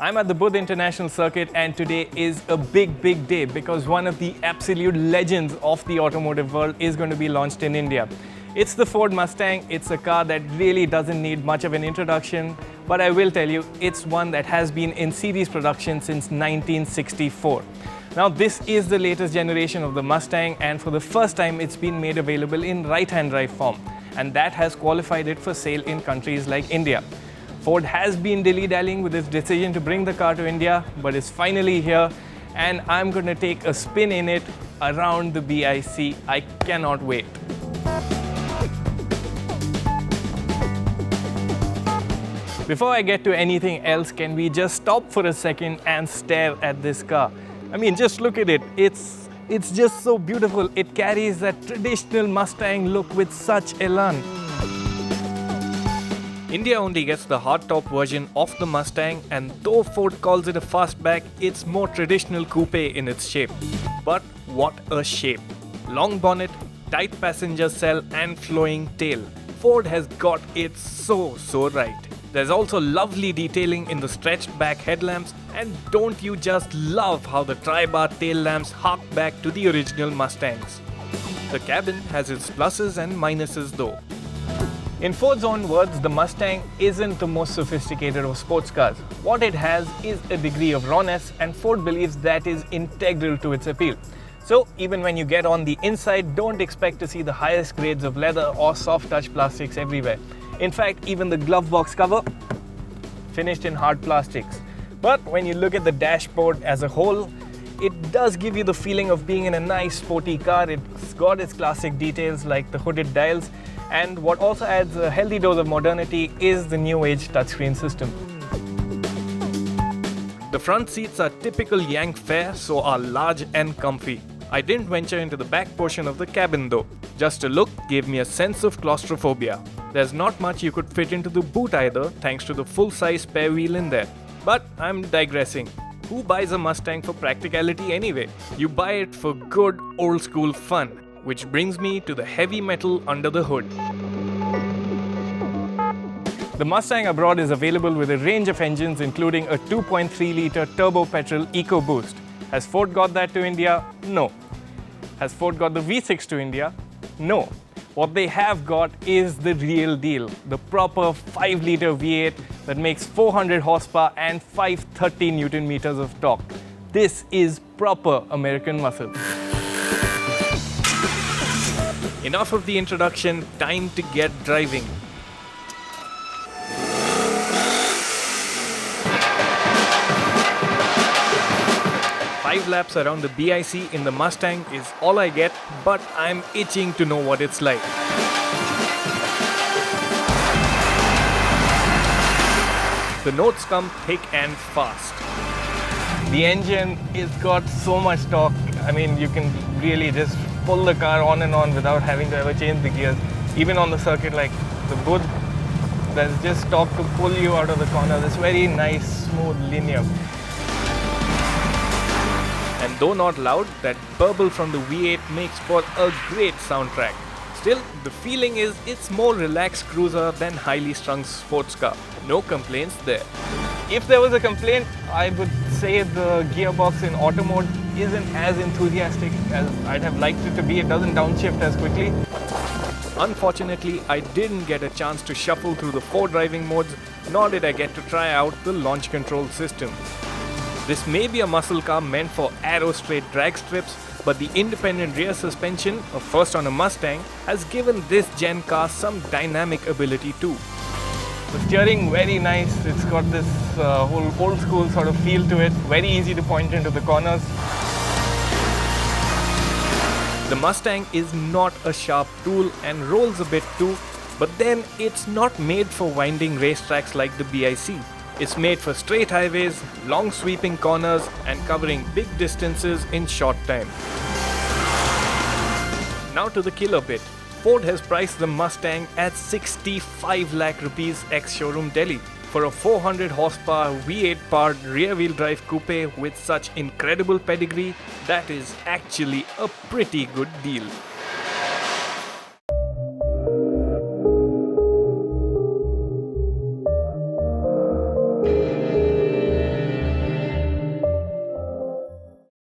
I'm at the Buddh International Circuit and today is a big day because one of the absolute legends of the automotive world is going to be launched in India. It's the Ford Mustang. It's a car that really doesn't need much of an introduction, but I will tell you, it's one that has been in series production since 1964. Now this is the latest generation of the Mustang, and for the first time it's been made available in right-hand drive form, and that has qualified it for sale in countries like India. Ford has been dilly-dallying with its decision to bring the car to India, but it's finally here, and I'm going to take a spin in it around the BIC. I cannot wait. Before I get to anything else, can we just stop for a second and stare at this car? I mean, just look at it. It's just so beautiful. It carries that traditional Mustang look with such elan. India only gets the hardtop version of the Mustang, and though Ford calls it a fastback, it's more traditional coupe in its shape. But what a shape! Long bonnet, tight passenger cell and flowing tail. Ford has got it so right. There's also lovely detailing in the stretched back headlamps, and don't you just love how the tri-bar tail lamps hark back to the original Mustangs. The cabin has its pluses and minuses though. In Ford's own words, the Mustang isn't the most sophisticated of sports cars. What it has is a degree of rawness, and Ford believes that is integral to its appeal. So even when you get on the inside, don't expect to see the highest grades of leather or soft touch plastics everywhere. In fact, even the glove box cover, finished in hard plastics. But when you look at the dashboard as a whole, it does give you the feeling of being in a nice sporty car. It's got its classic details like the hooded dials, and what also adds a healthy dose of modernity is the new age touchscreen system. The front seats are typical Yank fare, so are large and comfy. I didn't venture into the back portion of the cabin though. Just a look gave me a sense of claustrophobia. There's not much you could fit into the boot either, thanks to the full-size spare wheel in there. But I'm digressing. Who buys a Mustang for practicality anyway? You buy it for good old-school fun. Which brings me to the heavy metal under the hood. The Mustang abroad is available with a range of engines including a 2.3-litre turbo petrol EcoBoost. Has Ford got that to India? No. Has Ford got the V6 to India? No. What they have got is the real deal, the proper 5-litre V8 that makes 400 horsepower and 530 Newton meters of torque. This is proper American muscle. Enough of the introduction, time to get driving. Five laps around the BIC in the Mustang is all I get, but I'm itching to know what it's like. The notes come thick and fast. The engine has got so much torque. I mean, you can really just pull the car on and on without having to ever change the gears. Even on the circuit like the Buddh, there's just torque to pull you out of the corner. It's very nice, smooth, linear. And though not loud, that burble from the V8 makes for a great soundtrack. Still, the feeling is it's more relaxed cruiser than highly strung sports car. No complaints there. If there was a complaint, I would say the gearbox in automotive isn't as enthusiastic as I'd have liked it to be. It doesn't downshift as quickly. Unfortunately, I didn't get a chance to shuffle through the 4 driving modes, nor did I get to try out the launch control system. This may be a muscle car meant for aero straight drag strips, but the independent rear suspension, a first on a Mustang, has given this gen car some dynamic ability too. The steering, very nice. It's got this whole old school sort of feel to it. Very easy to point into the corners. The Mustang is not a sharp tool and rolls a bit too, but then it's not made for winding racetracks like the BIC. It's made for straight highways, long sweeping corners and covering big distances in short time. Now to the killer bit. Ford has priced the Mustang at 65 lakh rupees ex-showroom Delhi for a 400 horsepower V8 powered rear-wheel drive coupe with such incredible pedigree. That is actually a pretty good deal.